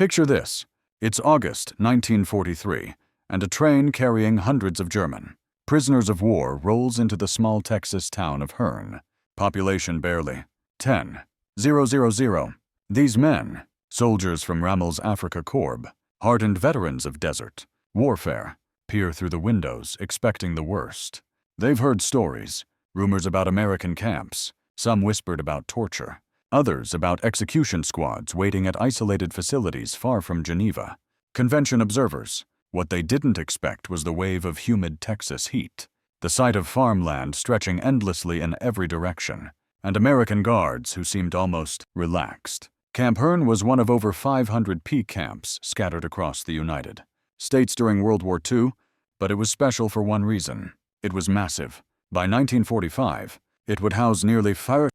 Picture this. It's August 1943, and a train carrying hundreds of German prisoners of war rolls into the small Texas town of Hearn. Population barely 10,000. These men, soldiers from Rammel's Afrika Korps, hardened veterans of desert warfare, peer through the windows expecting the worst. They've heard stories, rumors about American camps, some whispered about torture, others about execution squads waiting at isolated facilities far from Geneva. Convention observers, what they didn't expect was the wave of humid Texas heat, the sight of farmland stretching endlessly in every direction, and American guards who seemed almost relaxed. Camp Hearn was one of over 500 P camps scattered across the United States during World War II, but it was special for one reason. It was massive. By 1945, it would house nearly 5,000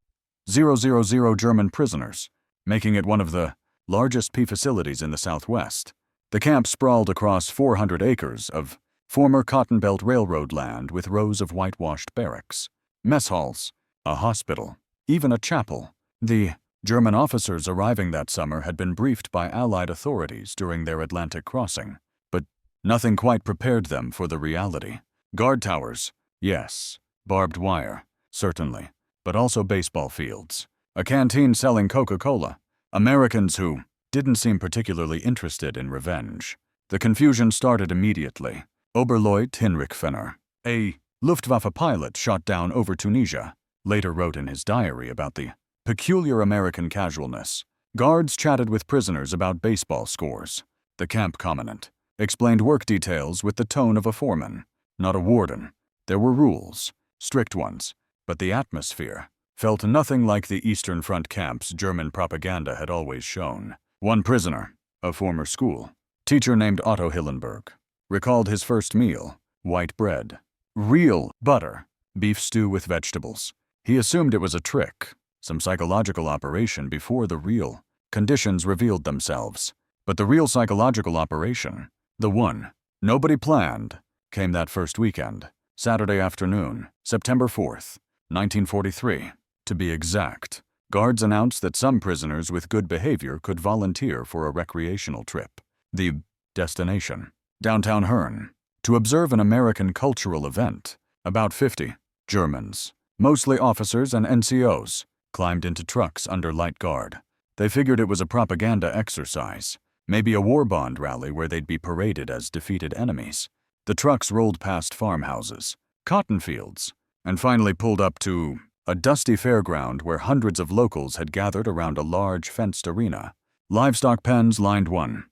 German prisoners, making it one of the largest P facilities in the Southwest. The camp sprawled across 400 acres of former Cotton Belt Railroad land with rows of whitewashed barracks, mess halls, a hospital, even a chapel. The German officers arriving that summer had been briefed by Allied authorities during their Atlantic crossing, but nothing quite prepared them for the reality. Guard towers, yes. Barbed wire, certainly, but also baseball fields. A canteen selling Coca-Cola. Americans who didn't seem particularly interested in revenge. The confusion started immediately. Oberleut Hinrich Fenner, a Luftwaffe pilot shot down over Tunisia, later wrote in his diary about the peculiar American casualness. Guards chatted with prisoners about baseball scores. The camp commandant explained work details with the tone of a foreman, not a warden. There were rules, strict ones, but the atmosphere felt nothing like the Eastern Front camps German propaganda had always shown. One prisoner, a former school teacher named Otto Hillenberg, recalled his first meal, white bread, real butter, beef stew with vegetables. He assumed it was a trick, some psychological operation before the real conditions revealed themselves. But the real psychological operation, the one nobody planned, came that first weekend, Saturday afternoon, September 4th, 1943. To be exact, guards announced that some prisoners with good behavior could volunteer for a recreational trip. The destination, downtown Hearn, to observe an American cultural event. About 50 Germans, mostly officers and NCOs, climbed into trucks under light guard. They figured it was a propaganda exercise, maybe a war bond rally where they'd be paraded as defeated enemies. The trucks rolled past farmhouses, cotton fields, and finally pulled up to a dusty fairground where hundreds of locals had gathered around a large fenced arena. Livestock pens lined one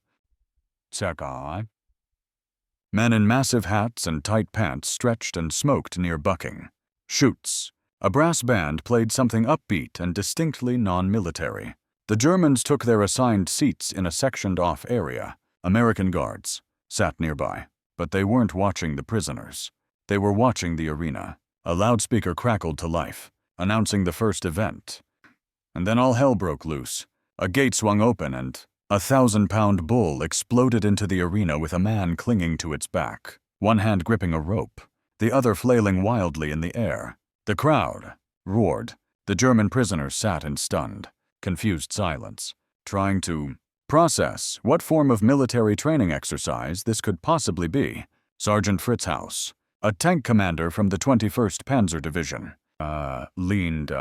side. Men in massive hats and tight pants stretched and smoked near bucking chutes. A brass band played something upbeat and distinctly non-military. The Germans took their assigned seats in a sectioned-off area. American guards sat nearby, but they weren't watching the prisoners. They were watching the arena. A loudspeaker crackled to life, announcing the first event. And then all hell broke loose. A gate swung open and a 1,000-pound bull exploded into the arena with a man clinging to its back, one hand gripping a rope, the other flailing wildly in the air. The crowd roared. The German prisoners sat in stunned, confused silence, trying to process what form of military training exercise this could possibly be. Sergeant Fritz Haus, a tank commander from the 21st Panzer Division, leaned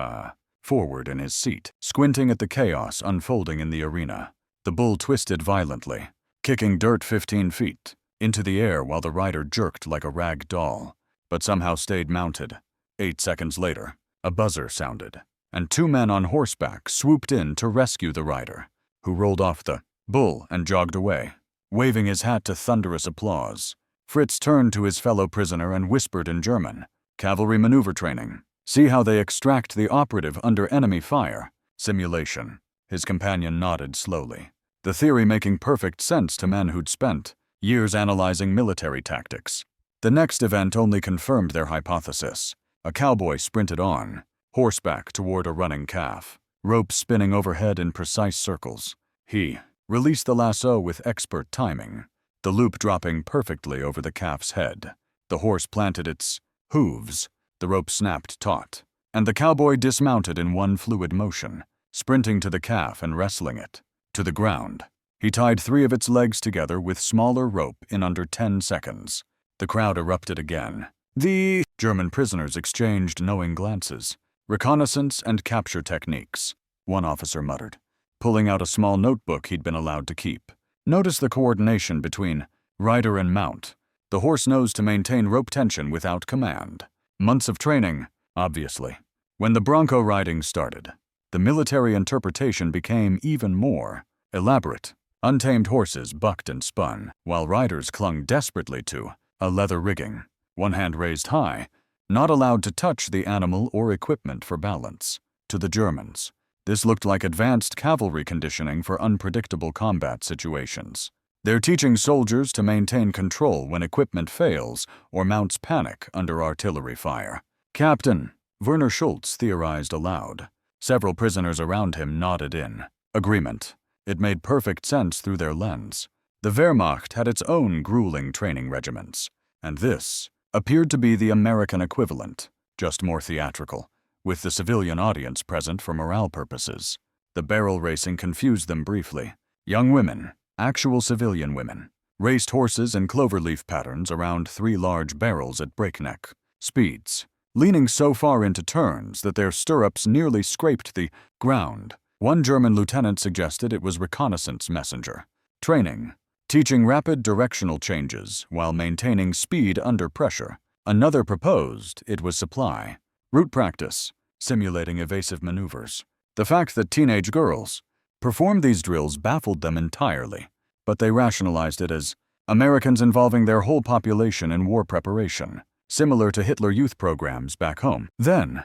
forward in his seat, squinting at the chaos unfolding in the arena. The bull twisted violently, kicking dirt 15 feet into the air while the rider jerked like a rag doll, but somehow stayed mounted. 8 seconds later, a buzzer sounded, and 2 men on horseback swooped in to rescue the rider, who rolled off the bull and jogged away, waving his hat to thunderous applause. Fritz turned to his fellow prisoner and whispered in German, "Cavalry maneuver training. See how they extract the operative under enemy fire. Simulation." His companion nodded slowly, the theory making perfect sense to men who'd spent years analyzing military tactics. The next event only confirmed their hypothesis. A cowboy sprinted on, horseback toward a running calf, ropes spinning overhead in precise circles. He released the lasso with expert timing, the loop dropping perfectly over the calf's head. The horse planted its hooves, the rope snapped taut, and the cowboy dismounted in one fluid motion, sprinting to the calf and wrestling it to the ground. He tied 3 of its legs together with smaller rope in under 10 seconds. The crowd erupted again. The German prisoners exchanged knowing glances. Reconnaissance and capture techniques, one officer muttered, pulling out a small notebook he'd been allowed to keep. Notice the coordination between rider and mount. The horse knows to maintain rope tension without command. Months of training, obviously. When the bronco riding started, the military interpretation became even more elaborate. Untamed horses bucked and spun, while riders clung desperately to a leather rigging, one hand raised high, not allowed to touch the animal or equipment for balance. To the Germans, this looked like advanced cavalry conditioning for unpredictable combat situations. They're teaching soldiers to maintain control when equipment fails or mounts panic under artillery fire. Captain, Werner Schultz theorized aloud. Several prisoners around him nodded in agreement. It made perfect sense through their lens. The Wehrmacht had its own grueling training regiments, and this appeared to be the American equivalent, just more theatrical, with the civilian audience present for morale purposes. The barrel racing confused them briefly. Young women, actual civilian women, raced horses in cloverleaf patterns around 3 large barrels at breakneck speeds, leaning so far into turns that their stirrups nearly scraped the ground. One German lieutenant suggested it was reconnaissance messenger training, teaching rapid directional changes while maintaining speed under pressure. Another proposed it was supply route practice, simulating evasive maneuvers. The fact that teenage girls performed these drills baffled them entirely, but they rationalized it as Americans involving their whole population in war preparation, similar to Hitler youth programs back home. Then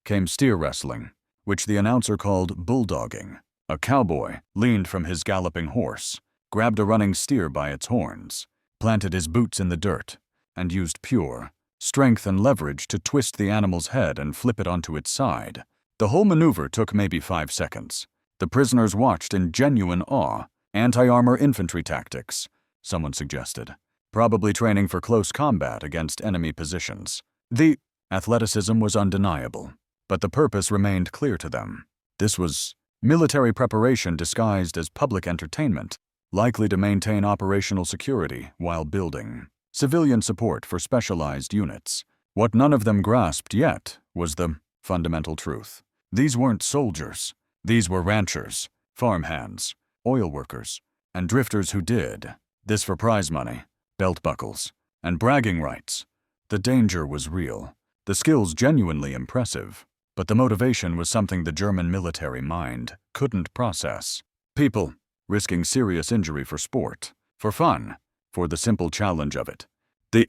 came steer wrestling, which the announcer called bulldogging. A cowboy leaned from his galloping horse, grabbed a running steer by its horns, planted his boots in the dirt, and used pure strength and leverage to twist the animal's head and flip it onto its side. The whole maneuver took maybe 5 seconds. The prisoners watched in genuine awe. Anti-armor infantry tactics, someone suggested, probably training for close combat against enemy positions. The athleticism was undeniable, but the purpose remained clear to them. This was military preparation disguised as public entertainment, likely to maintain operational security while building civilian support for specialized units. What none of them grasped yet was the fundamental truth. These weren't soldiers. These were ranchers, farmhands, oil workers, and drifters who did this for prize money, belt buckles, and bragging rights. The danger was real, the skills genuinely impressive, but the motivation was something the German military mind couldn't process. People risking serious injury for sport, for fun, for the simple challenge of it. The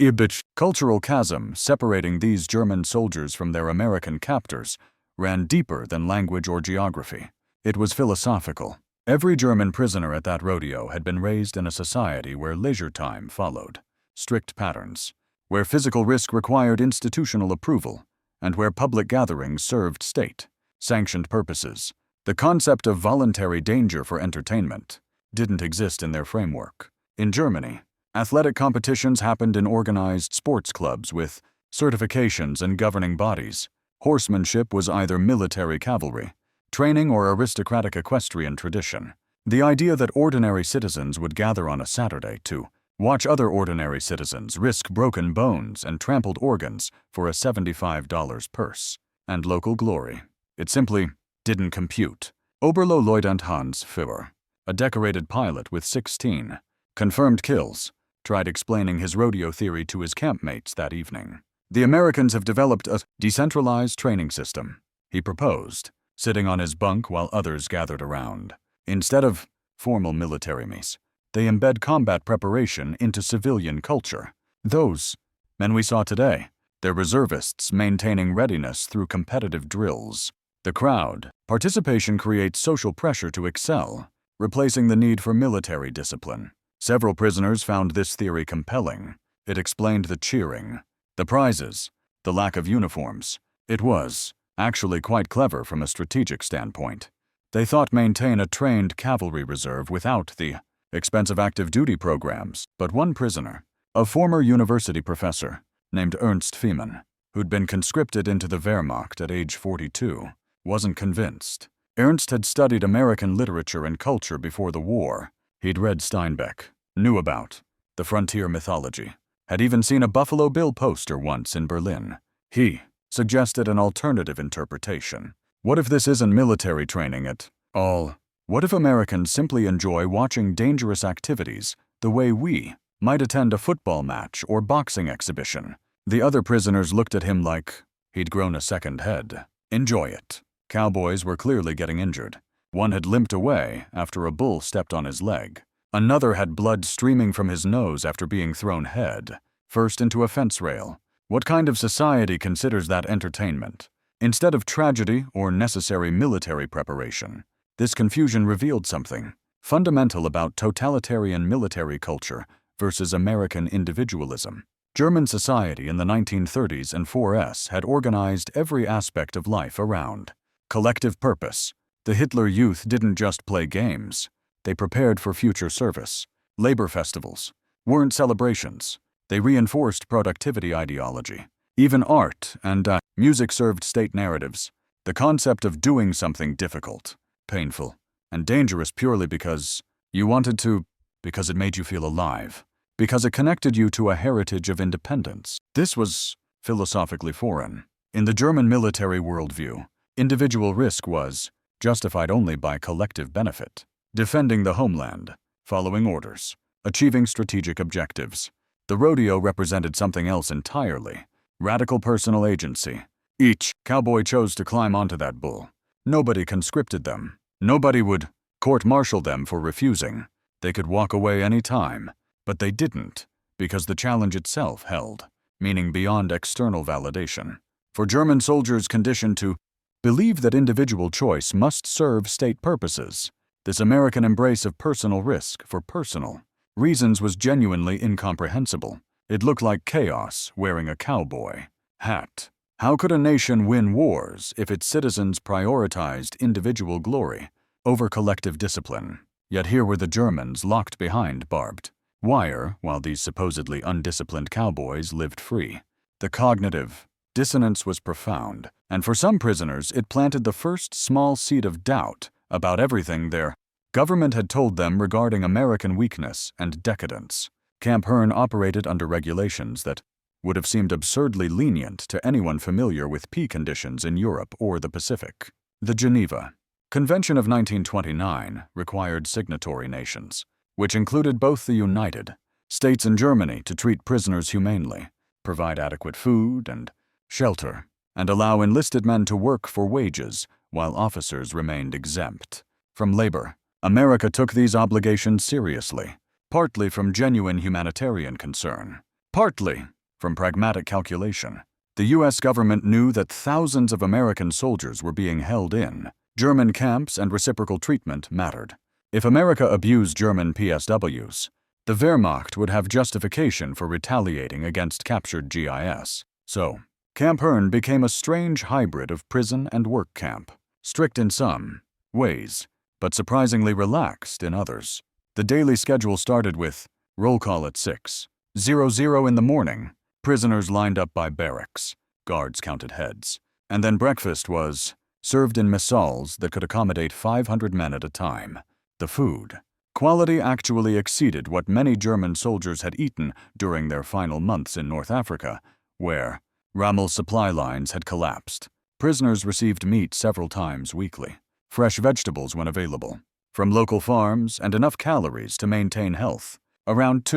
cultural chasm separating these German soldiers from their American captors ran deeper than language or geography. It was philosophical. Every German prisoner at that rodeo had been raised in a society where leisure time followed strict patterns, where physical risk required institutional approval, and where public gatherings served state-sanctioned purposes. The concept of voluntary danger for entertainment didn't exist in their framework. In Germany, athletic competitions happened in organized sports clubs with certifications and governing bodies. Horsemanship was either military cavalry training or aristocratic equestrian tradition. The idea that ordinary citizens would gather on a Saturday to watch other ordinary citizens risk broken bones and trampled organs for a $75 purse and local glory. It simply didn't compute. Oberleutnant Hans Führer, a decorated pilot with 16 confirmed kills, tried explaining his rodeo theory to his campmates that evening. The Americans have developed a decentralized training system, he proposed, sitting on his bunk while others gathered around. Instead of formal military meets, they embed combat preparation into civilian culture. Those men we saw today, they're reservists maintaining readiness through competitive drills. The crowd participation creates social pressure to excel, replacing the need for military discipline. Several prisoners found this theory compelling. It explained the cheering, the prizes, the lack of uniforms. It was actually quite clever from a strategic standpoint. They thought maintain a trained cavalry reserve without the expensive active duty programs. But one prisoner, a former university professor named Ernst Fiemann, who'd been conscripted into the Wehrmacht at age 42, wasn't convinced. Ernst had studied American literature and culture before the war, He'd read Steinbeck, knew about the frontier mythology, had even seen a Buffalo Bill poster once in Berlin. He suggested an alternative interpretation. What if this isn't military training at all? What if Americans simply enjoy watching dangerous activities the way we might attend a football match or boxing exhibition? The other prisoners looked at him like he'd grown a second head. Enjoy it. Cowboys were clearly getting injured. One had limped away after a bull stepped on his leg. Another had blood streaming from his nose after being thrown head first into a fence rail. What kind of society considers that entertainment, instead of tragedy or necessary military preparation? This confusion revealed something fundamental about totalitarian military culture versus American individualism. German society in the 1930s and 4S had organized every aspect of life around collective purpose. The Hitler Youth didn't just play games. They prepared for future service. Labor festivals weren't celebrations. They reinforced productivity ideology. Even art and music served state narratives. The concept of doing something difficult, painful, and dangerous purely because you wanted to, because it made you feel alive, because it connected you to a heritage of independence. This was philosophically foreign. In the German military worldview, individual risk was justified only by collective benefit. Defending the homeland, following orders, achieving strategic objectives. The rodeo represented something else entirely. Radical personal agency. Each cowboy chose to climb onto that bull. Nobody conscripted them. Nobody would court-martial them for refusing. They could walk away any time, but they didn't, because the challenge itself held, meaning beyond external validation. For German soldiers conditioned to believe that individual choice must serve state purposes, this American embrace of personal risk for personal reasons was genuinely incomprehensible. It looked like chaos wearing a cowboy hat. How could a nation win wars if its citizens prioritized individual glory over collective discipline? Yet here were the Germans locked behind barbed wire while these supposedly undisciplined cowboys lived free. The cognitive dissonance was profound, and for some prisoners it planted the first small seed of doubt about everything their government had told them regarding American weakness and decadence. Camp Hearn operated under regulations that would have seemed absurdly lenient to anyone familiar with peace conditions in Europe or the Pacific. The Geneva Convention of 1929 required signatory nations, which included both the United States and Germany, to treat prisoners humanely, provide adequate food and shelter, and allow enlisted men to work for wages while officers remained exempt from labor. America took these obligations seriously, partly from genuine humanitarian concern, partly from pragmatic calculation. The U.S. government knew that thousands of American soldiers were being held in German camps, and reciprocal treatment mattered. If America abused German PSWs, the Wehrmacht would have justification for retaliating against captured GIS. So, Camp Hearn became a strange hybrid of prison and work camp, strict in some ways, but surprisingly relaxed in others. The daily schedule started with roll call at 6:00 in the morning, prisoners lined up by barracks, guards counted heads, and then breakfast was served in missals that could accommodate 500 men at a time. The food quality actually exceeded what many German soldiers had eaten during their final months in North Africa, where Rommel's supply lines had collapsed. Prisoners received meat several times weekly, fresh vegetables when available, from local farms, and enough calories to maintain health, around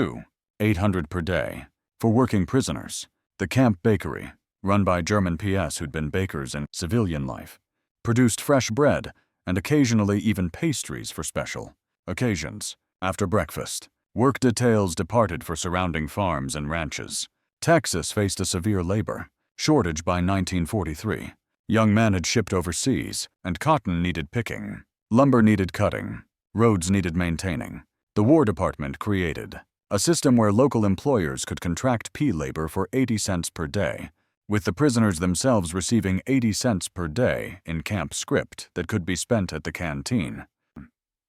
800 per day. For working prisoners, the camp bakery, run by German PS who'd been bakers in civilian life, produced fresh bread and occasionally even pastries for special occasions. After breakfast, work details departed for surrounding farms and ranches. Texas faced a severe labor shortage by 1943. Young men had shipped overseas, and cotton needed picking. Lumber needed cutting. Roads needed maintaining. The War Department created a system where local employers could contract P labor for 80 cents per day, with the prisoners themselves receiving 80 cents per day in camp script that could be spent at the canteen.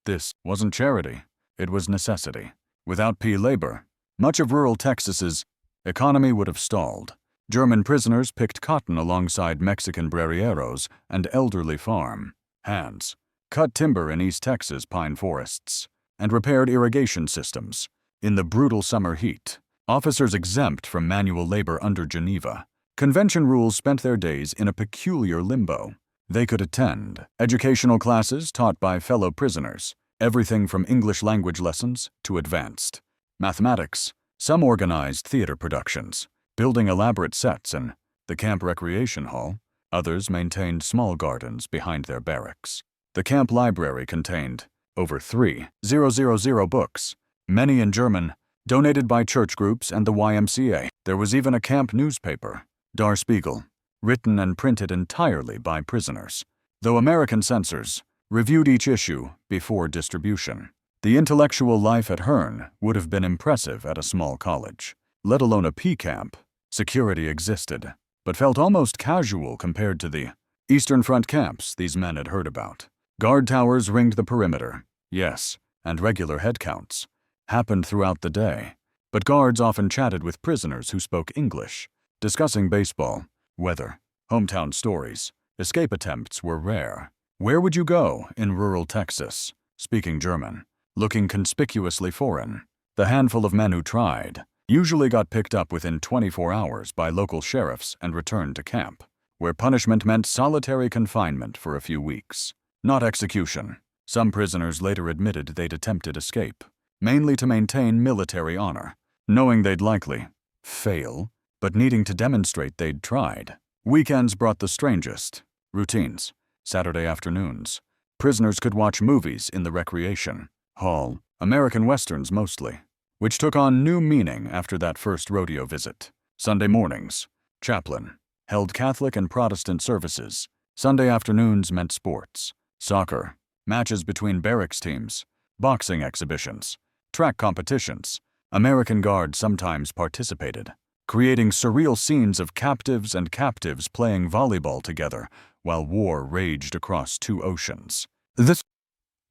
This wasn't charity, it was necessity. Without P labor, much of rural Texas's economy would have stalled. German prisoners picked cotton alongside Mexican brerieros and elderly farm hands, cut timber in East Texas pine forests, and repaired irrigation systems. In the brutal summer heat, officers exempt from manual labor under Geneva Convention rules spent their days in a peculiar limbo. They could attend educational classes taught by fellow prisoners, everything from English language lessons to advanced mathematics. Some organized theater productions, building elaborate sets in the camp recreation hall. Others maintained small gardens behind their barracks. The camp library contained over 3,000 books, many in German, donated by church groups and the YMCA. There was even a camp newspaper, Der Spiegel, written and printed entirely by prisoners, though American censors reviewed each issue before distribution. The intellectual life at Hearn would have been impressive at a small college, let alone a P camp. Security existed, but felt almost casual compared to the Eastern Front camps these men had heard about. Guard towers ringed the perimeter, yes, and regular head counts happened throughout the day, but guards often chatted with prisoners who spoke English, discussing baseball, weather, hometown stories. Escape attempts were rare. Where would you go in rural Texas, speaking German, looking conspicuously foreign? The handful of men who tried usually got picked up within 24 hours by local sheriffs and returned to camp, where punishment meant solitary confinement for a few weeks, not execution. Some prisoners later admitted they'd attempted escape, mainly to maintain military honor, knowing they'd likely fail, but needing to demonstrate they'd tried. Weekends brought the strangest routines. Saturday afternoons, prisoners could watch movies in the recreation hall, American westerns mostly, which took on new meaning after that first rodeo visit. Sunday mornings, chaplain held Catholic and Protestant services. Sunday afternoons meant sports, soccer, matches between barracks teams, boxing exhibitions, track competitions. American Guard sometimes participated, creating surreal scenes of captives and captives playing volleyball together while war raged across two oceans. This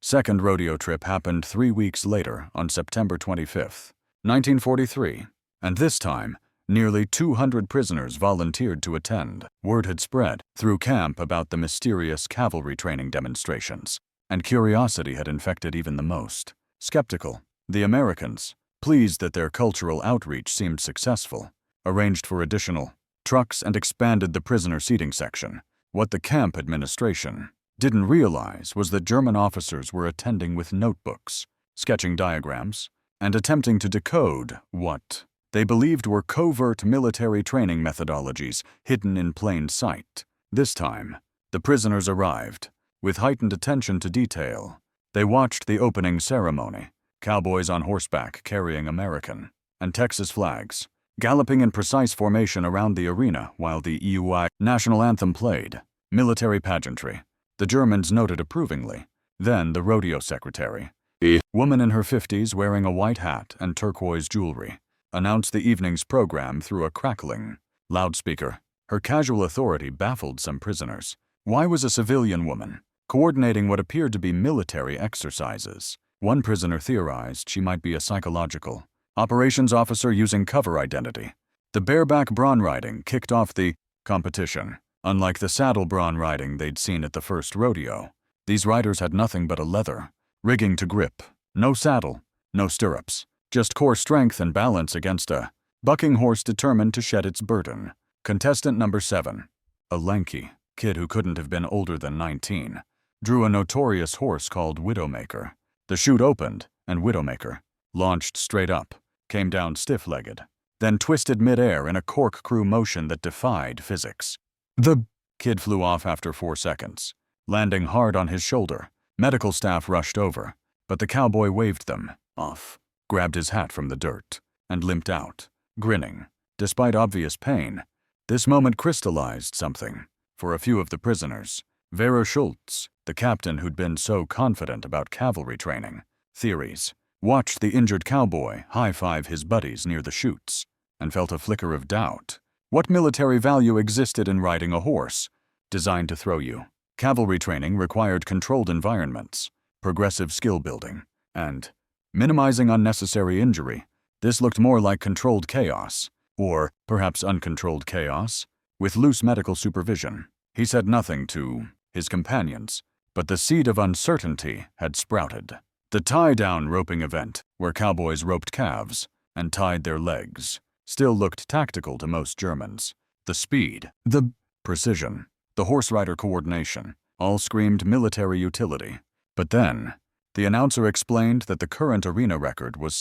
second rodeo trip happened 3 weeks later on September 25, 1943, and this time, nearly 200 prisoners volunteered to attend. Word had spread through camp about the mysterious cavalry training demonstrations, and curiosity had infected even the most skeptical. The Americans, pleased that their cultural outreach seemed successful, arranged for additional trucks and expanded the prisoner seating section. What the camp administration didn't realize was that German officers were attending with notebooks, sketching diagrams, and attempting to decode what they believed were covert military training methodologies hidden in plain sight. This time, the prisoners arrived, with heightened attention to detail. They watched the opening ceremony, cowboys on horseback carrying American and Texas flags, galloping in precise formation around the arena while the WWII national anthem played. Military pageantry, the Germans noted approvingly. Then the rodeo secretary, a woman in her 50s wearing a white hat and turquoise jewelry, announced the evening's program through a crackling loudspeaker. Her casual authority baffled some prisoners. Why was a civilian woman coordinating what appeared to be military exercises? One prisoner theorized she might be a psychological operations officer using cover identity. The bareback brawn riding kicked off the competition. Unlike the saddle brawn riding they'd seen at the first rodeo, these riders had nothing but a leather rigging to grip. No saddle, no stirrups, just core strength and balance against a bucking horse determined to shed its burden. Contestant number 7, a lanky kid who couldn't have been older than 19, drew a notorious horse called Widowmaker. The chute opened, and Widowmaker launched straight up, came down stiff-legged, then twisted mid-air in a corkscrew motion that defied physics. The kid flew off after 4 seconds, landing hard on his shoulder. Medical staff rushed over, but the cowboy waved them off, grabbed his hat from the dirt, and limped out, grinning. Despite obvious pain, this moment crystallized something for a few of the prisoners. Vera Schultz, the captain who'd been so confident about cavalry training theories, watched the injured cowboy high-five his buddies near the chutes and felt a flicker of doubt. What military value existed in riding a horse designed to throw you? Cavalry training required controlled environments, progressive skill building, and minimizing unnecessary injury. This looked more like controlled chaos, or perhaps uncontrolled chaos, with loose medical supervision. He said nothing to his companions, but the seed of uncertainty had sprouted. The tie-down roping event, where cowboys roped calves and tied their legs, still looked tactical to most Germans. The speed, the precision, the horse rider coordination, all screamed military utility. But then, the announcer explained that the current arena record was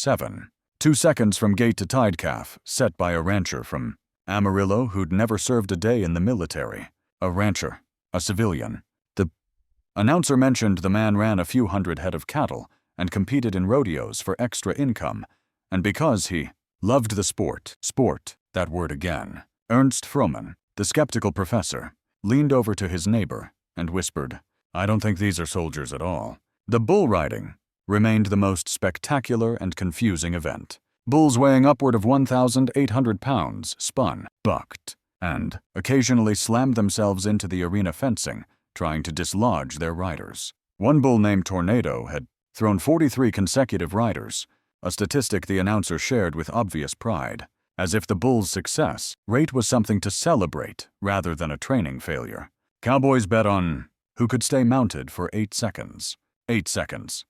2 seconds from gate to tied calf, set by a rancher from Amarillo who'd never served a day in the military. A rancher, a civilian. The announcer mentioned the man ran a few hundred head of cattle and competed in rodeos for extra income, and because he loved the sport, that word again. Ernst Frohman, the skeptical professor, leaned over to his neighbor and whispered, "I don't think these are soldiers at all." The bull riding remained the most spectacular and confusing event. Bulls weighing upward of 1,800 pounds spun, bucked, and occasionally slammed themselves into the arena fencing, trying to dislodge their riders. One bull named Tornado had thrown 43 consecutive riders, a statistic the announcer shared with obvious pride, as if the bull's success rate was something to celebrate rather than a training failure. Cowboys bet on who could stay mounted for 8 seconds. 8 seconds.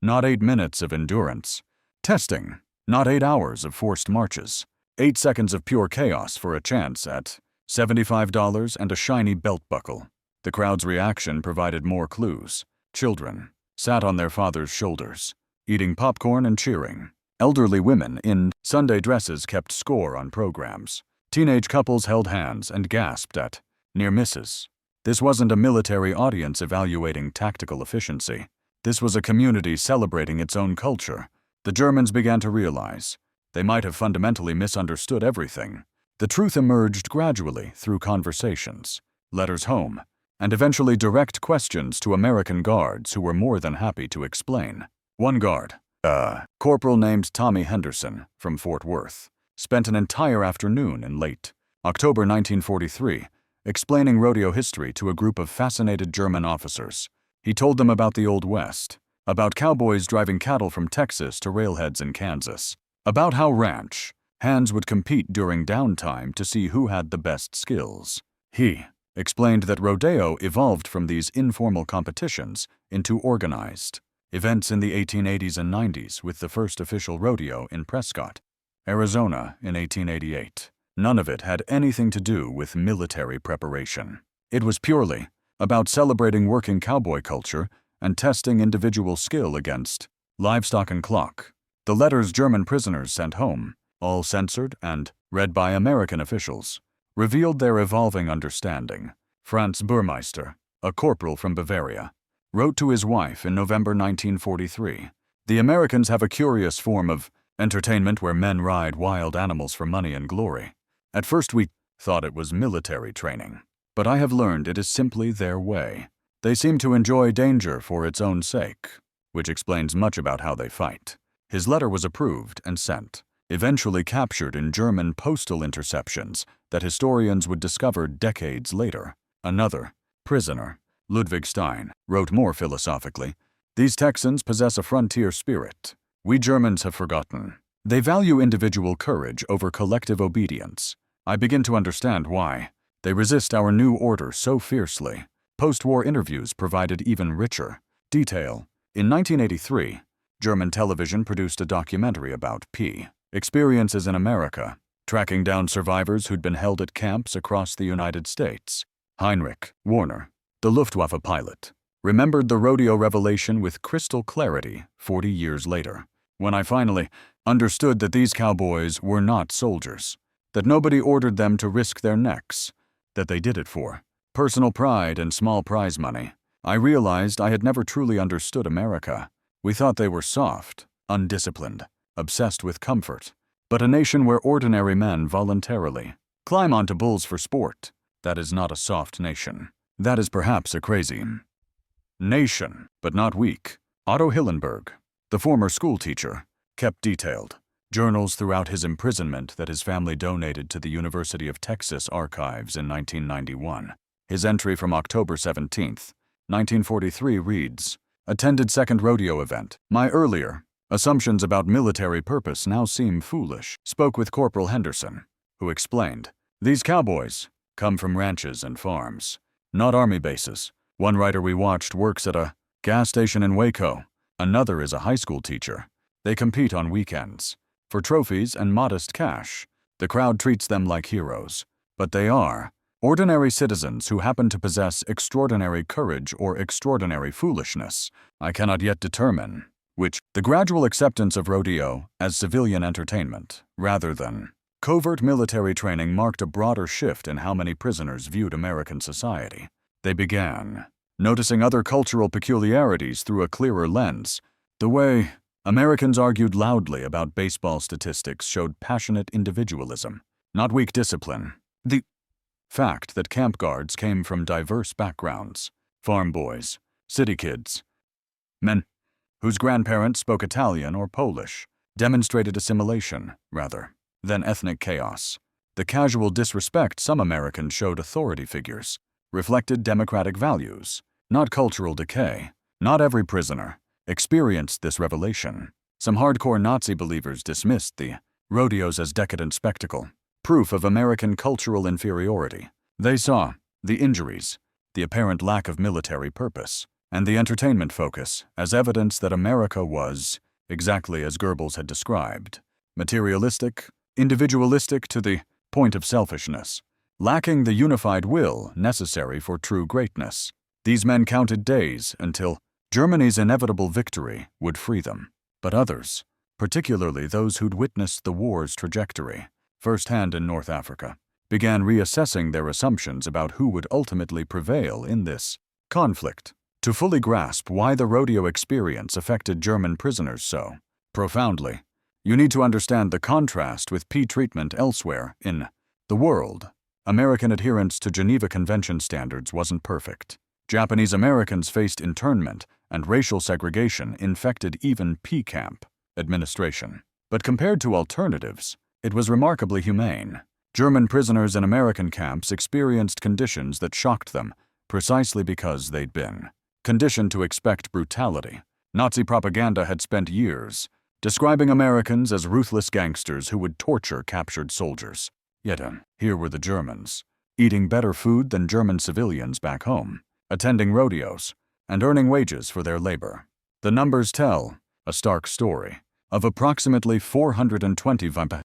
Not 8 minutes of endurance. Testing. Not 8 hours of forced marches. 8 seconds of pure chaos for a chance at $75 and a shiny belt buckle. The crowd's reaction provided more clues. Children sat on their father's shoulders, eating popcorn and cheering. Elderly women in Sunday dresses kept score on programs. Teenage couples held hands and gasped at near misses. This wasn't a military audience evaluating tactical efficiency. This was a community celebrating its own culture. The Germans began to realize they might have fundamentally misunderstood everything. The truth emerged gradually through conversations, letters home, and eventually direct questions to American guards who were more than happy to explain. One guard, a corporal named Tommy Henderson from Fort Worth, spent an entire afternoon in late October 1943 explaining rodeo history to a group of fascinated German officers. He told them about the Old West, about cowboys driving cattle from Texas to railheads in Kansas, about how ranch hands would compete during downtime to see who had the best skills. He explained that rodeo evolved from these informal competitions into organized events in the 1880s and 90s, with the first official rodeo in Prescott, Arizona in 1888. None of it had anything to do with military preparation. It was purely about celebrating working cowboy culture and testing individual skill against livestock and clock. The letters German prisoners sent home, all censored and read by American officials, revealed their evolving understanding. Franz Burmeister, a corporal from Bavaria, wrote to his wife in November 1943, "The Americans have a curious form of entertainment where men ride wild animals for money and glory. At first we thought it was military training, but I have learned it is simply their way. They seem to enjoy danger for its own sake," which explains much about how they fight. His letter was approved and sent, eventually captured in German postal interceptions that historians would discover decades later. Another prisoner, Ludwig Stein, wrote more philosophically, "These Texans possess a frontier spirit we Germans have forgotten. They value individual courage over collective obedience. I begin to understand why they resist our new order so fiercely." Post-war interviews provided even richer detail. In 1983, German television produced a documentary about experiences in America, tracking down survivors who'd been held at camps across the United States. Heinrich Warner, the Luftwaffe pilot, remembered the rodeo revelation with crystal clarity 40 years later. "When I finally understood that these cowboys were not soldiers, that nobody ordered them to risk their necks, that they did it for personal pride and small prize money, I realized I had never truly understood America. We thought they were soft, undisciplined, obsessed with comfort, but a nation where ordinary men voluntarily climb onto bulls for sport. That is not a soft nation. That is perhaps a crazy nation, but not weak." Otto Hillenberg, the former schoolteacher, kept detailed journals throughout his imprisonment that his family donated to the University of Texas archives in 1991. His entry from October 17, 1943 reads, "Attended second rodeo event. My earlier assumptions about military purpose now seem foolish." Spoke with Corporal Henderson, who explained, "These cowboys come from ranches and farms, not army bases. One writer we watched works at a gas station in Waco. Another is a high school teacher. They compete on weekends. For trophies and modest cash, the crowd treats them like heroes. But they are ordinary citizens who happen to possess extraordinary courage or extraordinary foolishness. I cannot yet determine which. The gradual acceptance of rodeo as civilian entertainment, rather than covert military training, marked a broader shift in how many prisoners viewed American society. They began noticing other cultural peculiarities through a clearer lens. The way Americans argued loudly about baseball statistics showed passionate individualism, not weak discipline. The fact that camp guards came from diverse backgrounds, farm boys, city kids, men whose grandparents spoke Italian or Polish, demonstrated assimilation, rather than ethnic chaos. The casual disrespect some Americans showed authority figures reflected democratic values, not cultural decay. Not every prisoner experienced this revelation. Some hardcore Nazi believers dismissed the rodeos as decadent spectacle, proof of American cultural inferiority. They saw the injuries, the apparent lack of military purpose, and the entertainment focus as evidence that America was, exactly as Goebbels had described, materialistic, individualistic to the point of selfishness, lacking the unified will necessary for true greatness. These men counted days until Germany's inevitable victory would free them. But others, particularly those who'd witnessed the war's trajectory firsthand in North Africa, began reassessing their assumptions about who would ultimately prevail in this conflict. To fully grasp why the rodeo experience affected German prisoners so profoundly, you need to understand the contrast with treatment elsewhere in the world. American adherence to Geneva Convention standards wasn't perfect. Japanese Americans faced internment, and racial segregation infected even camp administration. But compared to alternatives, it was remarkably humane. German prisoners in American camps experienced conditions that shocked them, precisely because they'd been conditioned to expect brutality. Nazi propaganda had spent years describing Americans as ruthless gangsters who would torture captured soldiers. Yet here were the Germans, eating better food than German civilians back home, attending rodeos, and earning wages for their labor. The numbers tell a stark story of approximately 420,000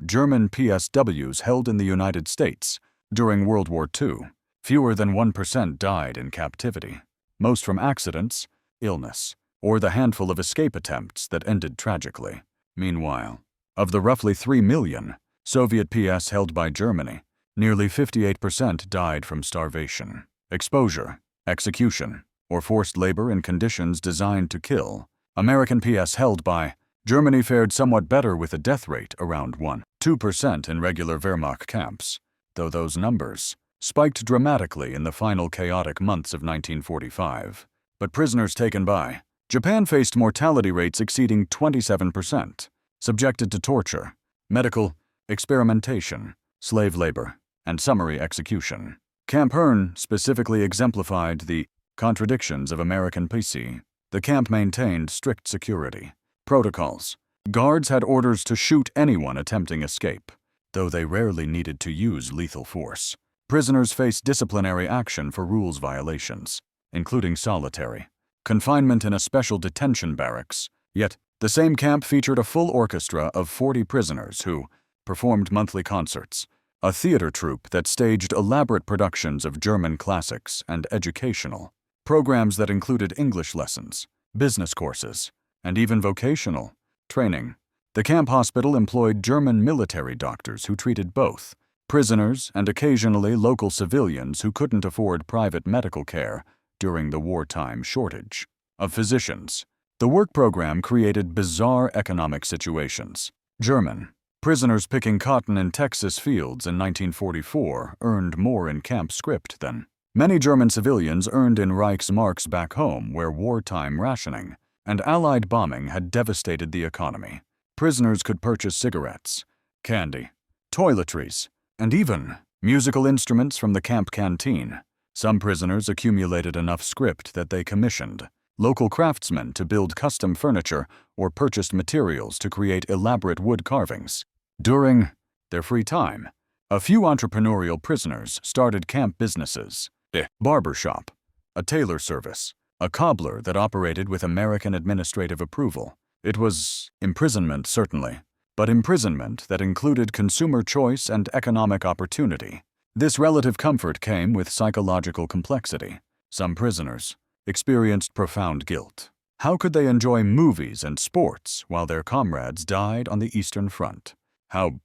German POWs held in the United States during World War II. Fewer than 1% died in captivity, most from accidents, illness, or the handful of escape attempts that ended tragically. Meanwhile, of the roughly 3 million Soviet POWs held by Germany, nearly 58% died from starvation, exposure, execution, or forced labor in conditions designed to kill. American POWs held by Germany fared somewhat better, with a death rate around 1–2% in regular Wehrmacht camps, though those numbers spiked dramatically in the final chaotic months of 1945. But prisoners taken by Japan faced mortality rates exceeding 27%, subjected to torture, medical experimentation, slave labor, and summary execution. Camp Hearn specifically exemplified the contradictions of American PC. The camp maintained strict security protocols. Guards had orders to shoot anyone attempting escape, though they rarely needed to use lethal force. Prisoners faced disciplinary action for rules violations, including solitary confinement in a special detention barracks. Yet, the same camp featured a full orchestra of 40 prisoners who performed monthly concerts, a theater troupe that staged elaborate productions of German classics, and educational programs that included English lessons, business courses, and even vocational training. The camp hospital employed German military doctors who treated both prisoners and occasionally local civilians who couldn't afford private medical care during the wartime shortage of physicians. The work program created bizarre economic situations. German prisoners picking cotton in Texas fields in 1944 earned more in camp script than many German civilians earned in Reichsmarks back home, where wartime rationing and Allied bombing had devastated the economy. Prisoners could purchase cigarettes, candy, toiletries, and even musical instruments from the camp canteen. Some prisoners accumulated enough script that they commissioned local craftsmen to build custom furniture or purchased materials to create elaborate wood carvings. During their free time, a few entrepreneurial prisoners started camp businesses: a barber shop, a tailor service, a cobbler that operated with American administrative approval. It was imprisonment, certainly, but imprisonment that included consumer choice and economic opportunity. This relative comfort came with psychological complexity. Some prisoners experienced profound guilt. How could they enjoy movies and sports while their comrades died on the Eastern Front? How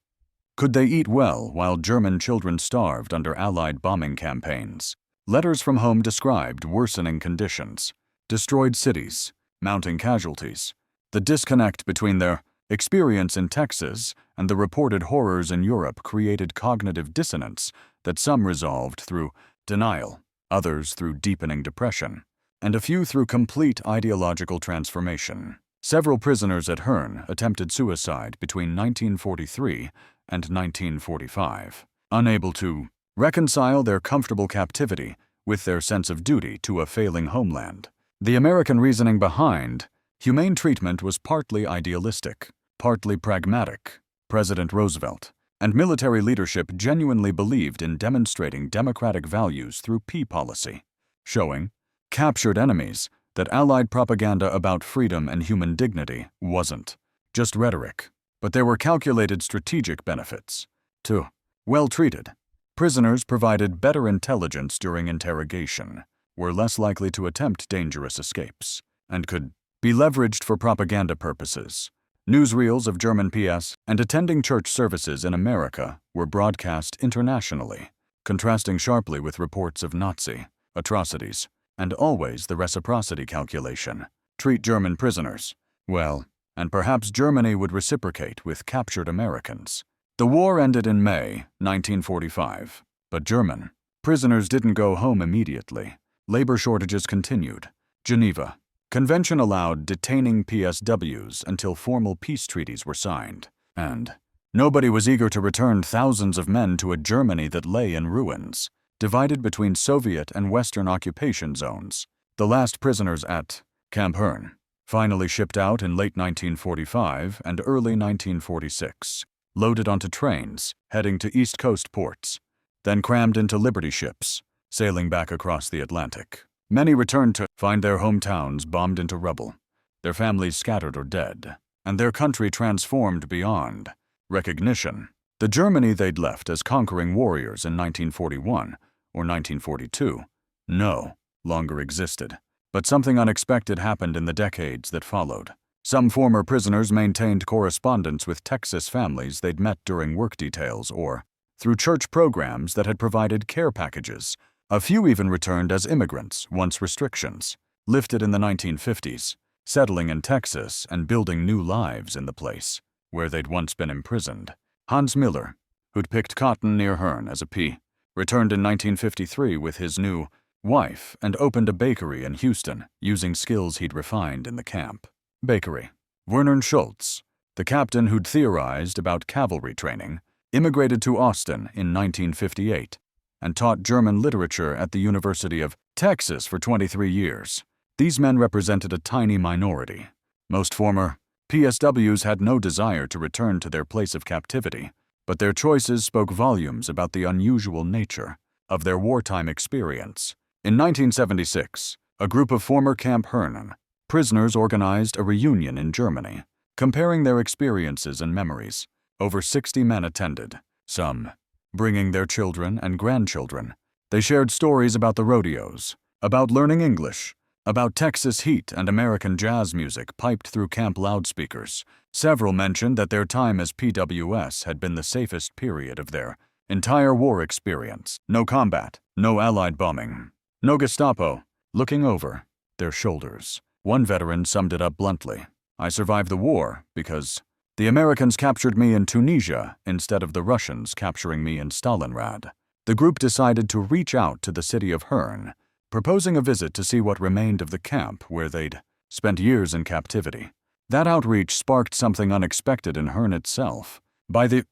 could they eat well while German children starved under Allied bombing campaigns? Letters from home described worsening conditions, destroyed cities, mounting casualties. The disconnect between their experience in Texas and the reported horrors in Europe created cognitive dissonance that some resolved through denial, others through deepening depression, and a few through complete ideological transformation. Several prisoners at Hearn attempted suicide between 1943 and 1945, unable to reconcile their comfortable captivity with their sense of duty to a failing homeland. The American reasoning behind humane treatment was partly idealistic, partly pragmatic. President Roosevelt and military leadership genuinely believed in demonstrating democratic values through peace policy, showing captured enemies that Allied propaganda about freedom and human dignity wasn't just rhetoric, but there were calculated strategic benefits. To well-treated prisoners provided better intelligence during interrogation, were less likely to attempt dangerous escapes, and could be leveraged for propaganda purposes. Newsreels of German POWs and attending church services in America were broadcast internationally, contrasting sharply with reports of Nazi atrocities, and always the reciprocity calculation. Treat German prisoners well, and perhaps Germany would reciprocate with captured Americans. The war ended in May 1945, but German prisoners didn't go home immediately. Labor shortages continued. Geneva Convention allowed detaining PSWs until formal peace treaties were signed, and nobody was eager to return thousands of men to a Germany that lay in ruins, divided between Soviet and Western occupation zones. The last prisoners at Camp Hearn finally shipped out in late 1945 and early 1946, loaded onto trains heading to East Coast ports, then crammed into Liberty ships, sailing back across the Atlantic. Many returned to find their hometowns bombed into rubble, their families scattered or dead, and their country transformed beyond recognition. The Germany they'd left as conquering warriors in 1941 or 1942 no longer existed. But something unexpected happened in the decades that followed. Some former prisoners maintained correspondence with Texas families they'd met during work details or through church programs that had provided care packages. A few even returned as immigrants once restrictions lifted in the 1950s, settling in Texas and building new lives in the place where they'd once been imprisoned. Hans Miller, who'd picked cotton near Hearn as a pea, returned in 1953 with his new wife and opened a bakery in Houston using skills he'd refined in the camp. Bakery. Werner Schultz, the captain who'd theorized about cavalry training, immigrated to Austin in 1958 and taught German literature at the University of Texas for 23 years. These men represented a tiny minority. Most former PSWs had no desire to return to their place of captivity, but their choices spoke volumes about the unusual nature of their wartime experience. In 1976, a group of former Camp Hearn prisoners organized a reunion in Germany, comparing their experiences and memories. Over 60 men attended, some bringing their children and grandchildren. They shared stories about the rodeos, about learning English, about Texas heat and American jazz music piped through camp loudspeakers. Several mentioned that their time as PWS had been the safest period of their entire war experience. No combat, no Allied bombing, no Gestapo looking over their shoulders. One veteran summed it up bluntly. I survived the war because the Americans captured me in Tunisia instead of the Russians capturing me in Stalingrad. The group decided to reach out to the city of Hearn, proposing a visit to see what remained of the camp where they'd spent years in captivity. That outreach sparked something unexpected in Hearn itself. By the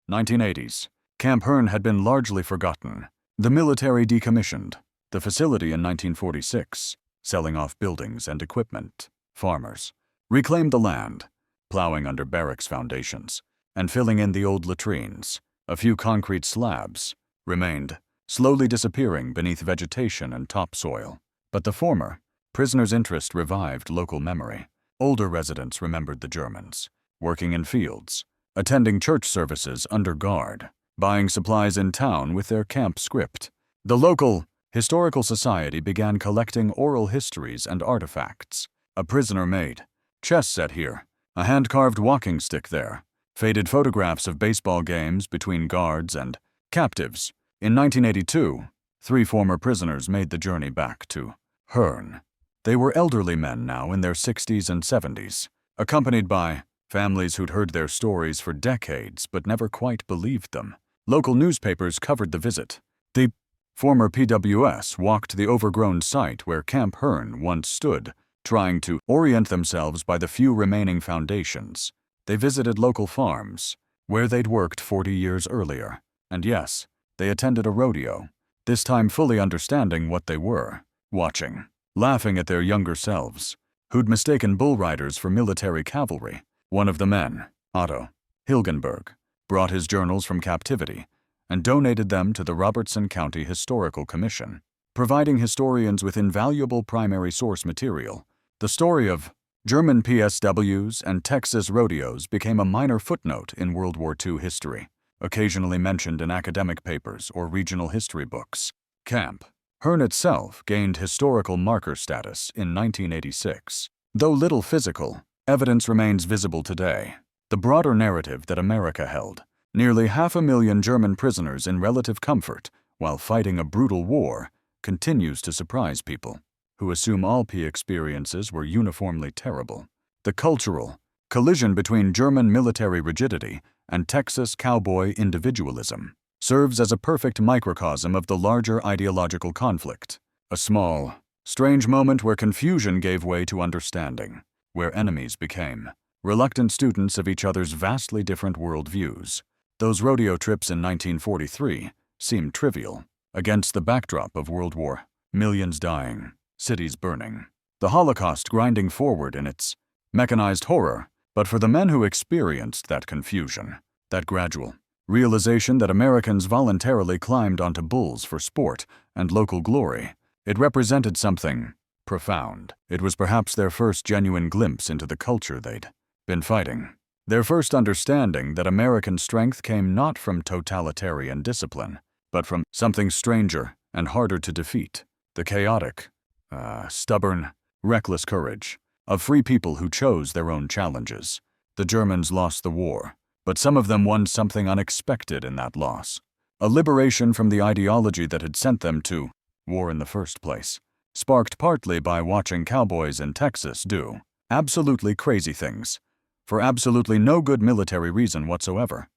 1980s, Camp Hearn had been largely forgotten. The military decommissioned the facility in 1946, selling off buildings and equipment. Farmers reclaimed the land, plowing under barracks foundations and filling in the old latrines. A few concrete slabs remained, slowly disappearing beneath vegetation and topsoil. But the former Prisoners' interest revived local memory. Older residents remembered the Germans, working in fields, attending church services under guard, buying supplies in town with their camp script. The local historical society began collecting oral histories and artifacts. A prisoner made chess set here, a hand-carved walking stick there, faded photographs of baseball games between guards and captives. In 1982, 3 former prisoners made the journey back to Hearn. They were elderly men now in their 60s and 70s, accompanied by families who'd heard their stories for decades but never quite believed them. Local newspapers covered the visit. The former PWS walked the overgrown site where Camp Hearn once stood, trying to orient themselves by the few remaining foundations. They visited local farms, where they'd worked 40 years earlier. And yes, they attended a rodeo, this time fully understanding what they were watching, laughing at their younger selves, who'd mistaken bull riders for military cavalry. One of the men, Otto Hilgenberg, brought his journals from captivity and donated them to the Robertson County Historical Commission, providing historians with invaluable primary source material. The story of German POWs and Texas rodeos became a minor footnote in World War II history, occasionally mentioned in academic papers or regional history books. Camp Hearn itself gained historical marker status in 1986. Though little physical evidence remains visible today, the broader narrative that America held nearly 500,000 German prisoners in relative comfort while fighting a brutal war continues to surprise people who assume all P experiences were uniformly terrible. The cultural collision between German military rigidity and Texas cowboy individualism serves as a perfect microcosm of the larger ideological conflict. A small, strange moment where confusion gave way to understanding, where enemies became reluctant students of each other's vastly different worldviews. Those rodeo trips in 1943 seemed trivial against the backdrop of World War, millions dying, cities burning, the Holocaust grinding forward in its mechanized horror. But for the men who experienced that confusion, that gradual realization that Americans voluntarily climbed onto bulls for sport and local glory, it represented something profound. It was perhaps their first genuine glimpse into the culture they'd been fighting. Their first understanding that American strength came not from totalitarian discipline, but from something stranger and harder to defeat. The chaotic, stubborn, reckless courage of free people who chose their own challenges. The Germans lost the war, but some of them won something unexpected in that loss. A liberation from the ideology that had sent them to war in the first place, sparked partly by watching cowboys in Texas do absolutely crazy things, for absolutely no good military reason whatsoever.